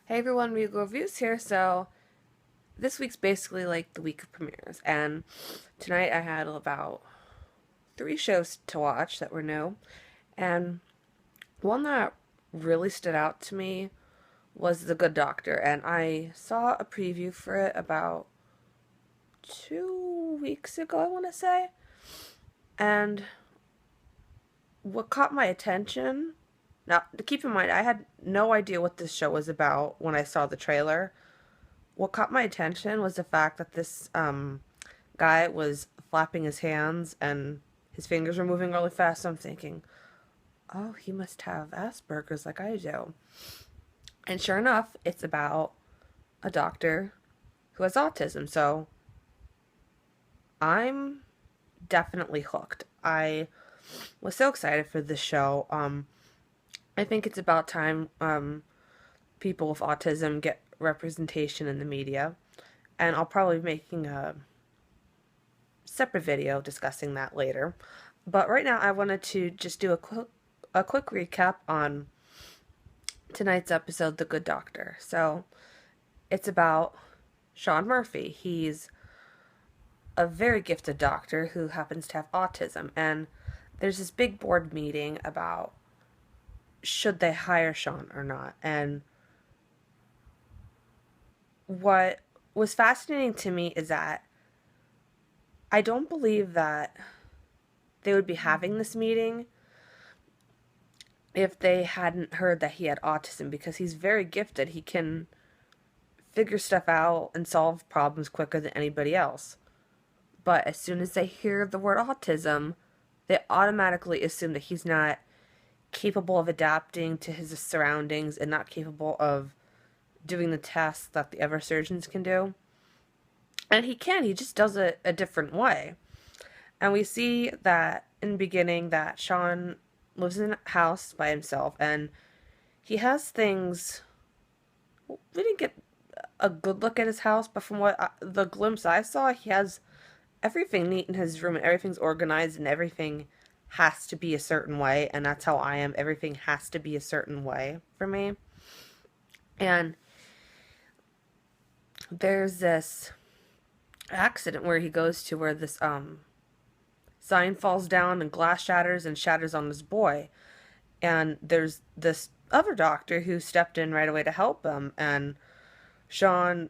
Hey everyone, Regal Reviews here. So, this week's basically like the week of premieres, and tonight I had about three shows to watch that were new, and one that really stood out to me was The Good Doctor, and I saw a preview for it about 2 weeks ago, I want to say, and what caught my attention. Now, to keep in mind, I had no idea what this show was about when I saw the trailer. What caught my attention was the fact that this guy was flapping his hands and his fingers were moving really fast. So I'm thinking, oh, he must have Asperger's like I do. And sure enough, it's about a doctor who has autism. So I'm definitely hooked. I was so excited for this show. I think it's about time people with autism get representation in the media. And I'll probably be making a separate video discussing that later. But right now I wanted to just do a quick recap on tonight's episode, The Good Doctor. So it's about Sean Murphy. He's a very gifted doctor who happens to have autism, and there's this big board meeting about should they hire Sean or not. And what was fascinating to me is that I don't believe that they would be having this meeting if they hadn't heard that he had autism, because he's very gifted. He can figure stuff out and solve problems quicker than anybody else. But as soon as they hear the word autism, they automatically assume that he's not capable of adapting to his surroundings and not capable of doing the tasks that the other surgeons can do. And he can, he just does it a different way. And we see that in the beginning that Sean lives in a house by himself, and he has things. We didn't get a good look at his house, but from the glimpse I saw, he has everything neat in his room and everything's organized and everything has to be a certain way, and that's how I am. Everything has to be a certain way for me. And there's this accident where he goes to where this sign falls down and glass shatters and shatters on this boy. And there's this other doctor who stepped in right away to help him, and Sean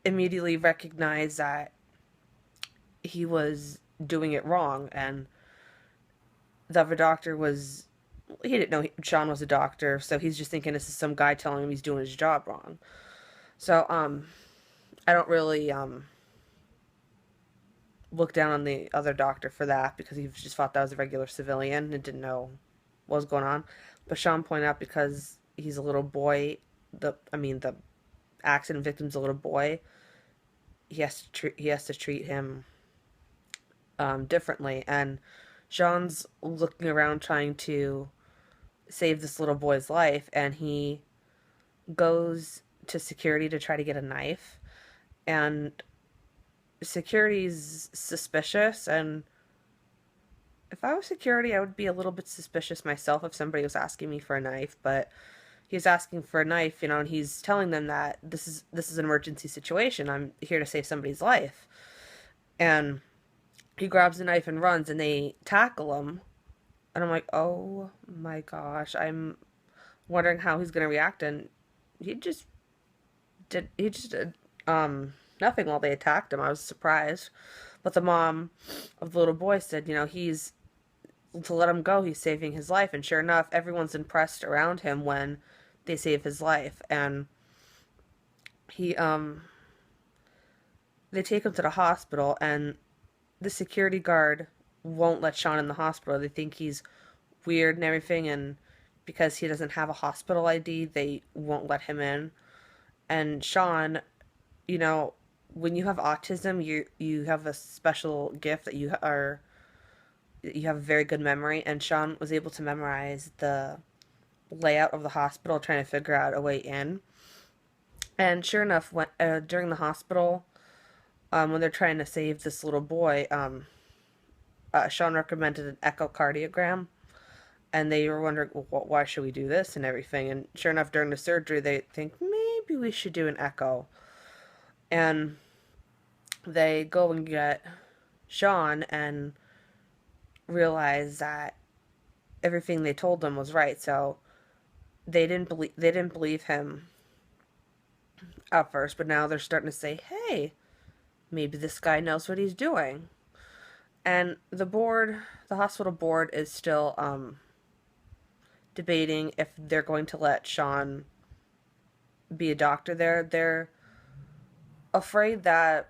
immediately recognized that he was doing it wrong, and the other doctor was, he didn't know Sean was a doctor, so he's just thinking this is some guy telling him he's doing his job wrong. So I don't really look down on the other doctor for that, because he just thought that was a regular civilian and didn't know what was going on. But Sean pointed out, because he's a little boy, the accident victim's a little boy, he has to treat him differently. And Sean's looking around trying to save this little boy's life, and he goes to security to try to get a knife, and security's suspicious. And if I was security, I would be a little bit suspicious myself if somebody was asking me for a knife. But he's asking for a knife, and he's telling them that this is an emergency situation. I'm here to save somebody's life. And he grabs the knife and runs, and they tackle him. And I'm like, oh my gosh, I'm wondering how he's gonna react. And he just did nothing while they attacked him. I was surprised. But the mom of the little boy said, he's to let him go, he's saving his life. And sure enough, everyone's impressed around him when they save his life. And he they take him to the hospital, and the security guard won't let Sean in the hospital. They think he's weird and everything, and because he doesn't have a hospital ID, they won't let him in. And Sean, when you have autism, you have a special gift that you have a very good memory, and Sean was able to memorize the layout of the hospital, trying to figure out a way in. And sure enough, during the hospital, when they're trying to save this little boy, Sean recommended an echocardiogram, And they were wondering, well, why should we do this and everything? And sure enough, during the surgery, they think maybe we should do an echo. And they go and get Sean and realize that everything they told them was right. So they didn't believe him at first, but now they're starting to say, hey, maybe this guy knows what he's doing. And the hospital board is still debating if they're going to let Sean be a doctor there. They're afraid that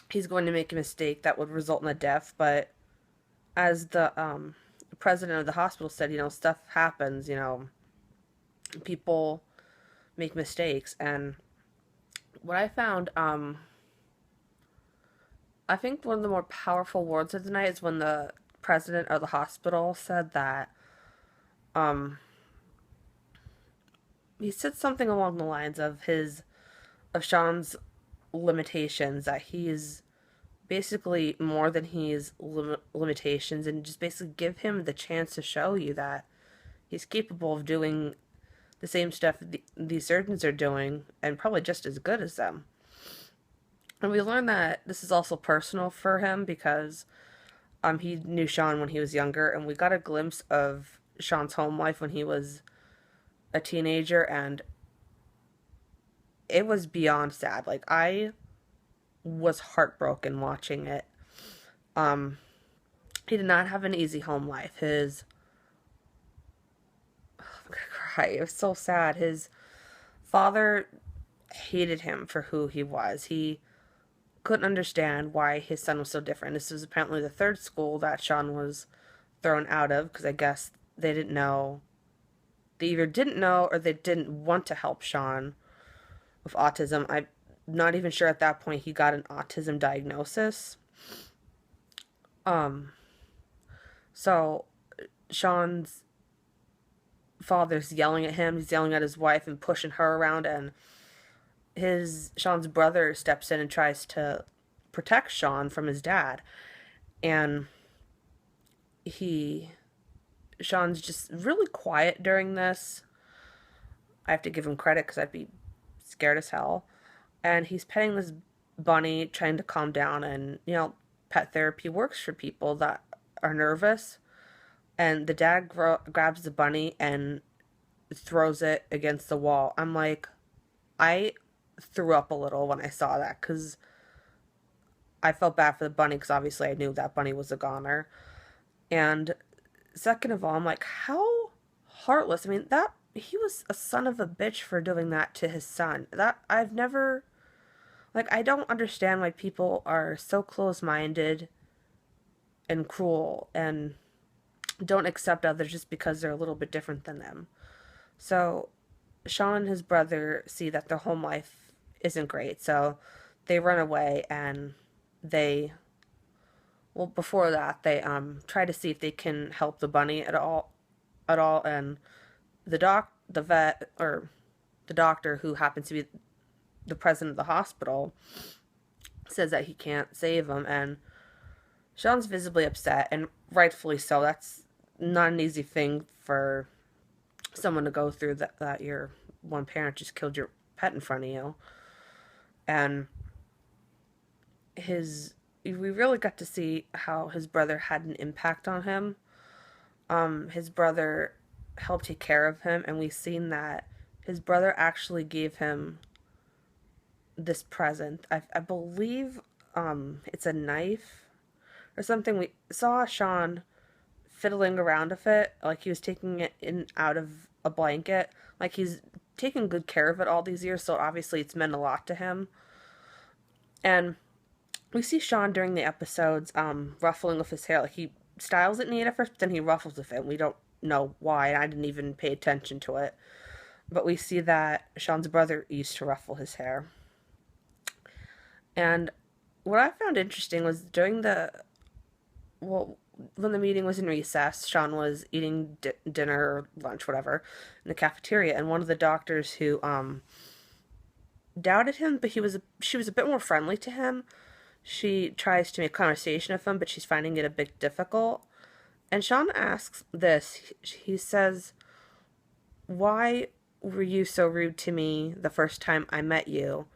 he's going to make a mistake that would result in a death, but as the president of the hospital said, stuff happens, people make mistakes. And what I found, I think one of the more powerful words of the night is when the president of the hospital said that, um, he said something along the lines of Sean's limitations, that he's basically more than his limitations, and just basically give him the chance to show you that he's capable of doing the same stuff these surgeons are doing, and probably just as good as them. And we learned that this is also personal for him because he knew Sean when he was younger, and we got a glimpse of Sean's home life when he was a teenager, and it was beyond sad. Like, I was heartbroken watching it. Um, he did not have an easy home life. I'm gonna cry. It was so sad. His father hated him for who he was. He couldn't understand why his son was so different. This was apparently the third school that Sean was thrown out of because I guess they didn't know. They either didn't know or they didn't want to help Sean with autism. I'm not even sure at that point he got an autism diagnosis. Um, so Sean's father's yelling at him. He's yelling at his wife and pushing her around, and Sean's brother steps in and tries to protect Sean from his dad. And Sean's just really quiet during this. I have to give him credit because I'd be scared as hell. And he's petting this bunny, trying to calm down. And, pet therapy works for people that are nervous. And the dad grabs the bunny and throws it against the wall. I'm like, I threw up a little when I saw that because I felt bad for the bunny because obviously I knew that bunny was a goner. And second of all, I'm like, how heartless. I mean, that he was a son of a bitch for doing that to his son. That I've never, like, I don't understand why people are so close-minded and cruel and don't accept others just because they're a little bit different than them. So Sean and his brother see that their home life isn't great, so they run away, and before that they try to see if they can help the bunny at all. And the vet, or the doctor, who happens to be the president of the hospital, says that he can't save him. And Sean's visibly upset, and rightfully so. That's not an easy thing for someone to go through, that your one parent just killed your pet in front of you. And we really got to see how his brother had an impact on him. His brother helped take care of him, and we've seen that his brother actually gave him this present. I believe it's a knife or something. We saw Sean fiddling around with it, like he was taking it in out of a blanket, like he's taken good care of it all these years, so obviously it's meant a lot to him. And we see Sean during the episodes ruffling with his hair. Like, he styles it neat at first, but then he ruffles with it, and we don't know why, and I didn't even pay attention to it. But we see that Sean's brother used to ruffle his hair. And what I found interesting was when the meeting was in recess, Sean was eating dinner or lunch, whatever, in the cafeteria, and one of the doctors who doubted him, but she was a bit more friendly to him. She tries to make conversation with him, but she's finding it a bit difficult. And Sean asks this. He says, "Why were you so rude to me the first time I met you,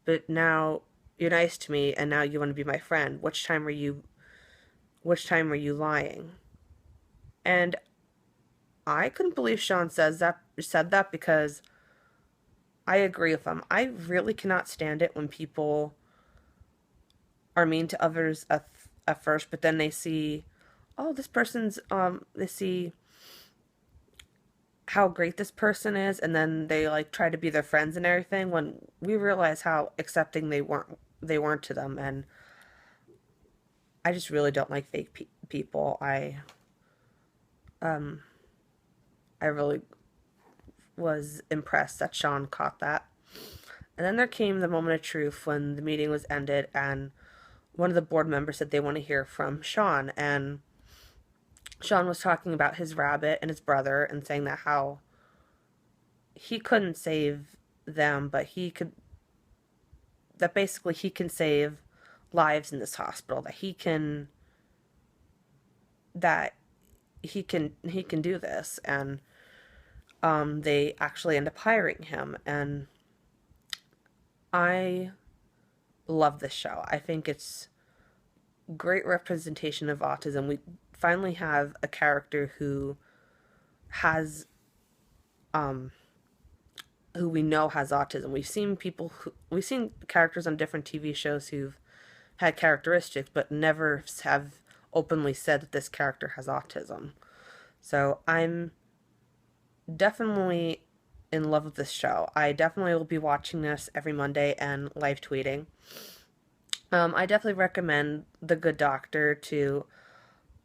but now you're nice to me and now you want to be my friend? Which time were you lying?" And I couldn't believe Sean said that because I agree with him. I really cannot stand it when people are mean to others at first, but then they see, oh, they see how great this person is, and then they like try to be their friends and everything. When we realize how accepting they weren't to them, and I just really don't like fake people. Um I really was impressed that Sean caught that. And then there came the moment of truth when the meeting was ended, and one of the board members said they want to hear from Sean, and Sean was talking about his rabbit and his brother and saying that how he couldn't save them, but that basically he can save lives in this hospital, that he can do this. And they actually end up hiring him, and I love this show. I think it's great representation of autism. We finally have a character has um who we know has autism. We've seen characters on different TV shows who've had characteristics, but never have openly said that this character has autism. So I'm definitely in love with this show. I definitely will be watching this every Monday and live tweeting. I definitely recommend The Good Doctor to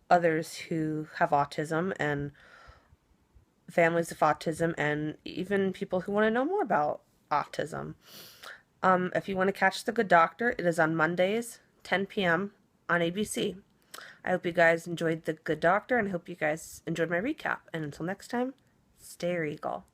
others who have autism and families of autism and even people who want to know more about autism. If you want to catch The Good Doctor, it is on Mondays, 10 p.m. on ABC. I hope you guys enjoyed The Good Doctor and I hope you guys enjoyed my recap. And until next time, stay regal.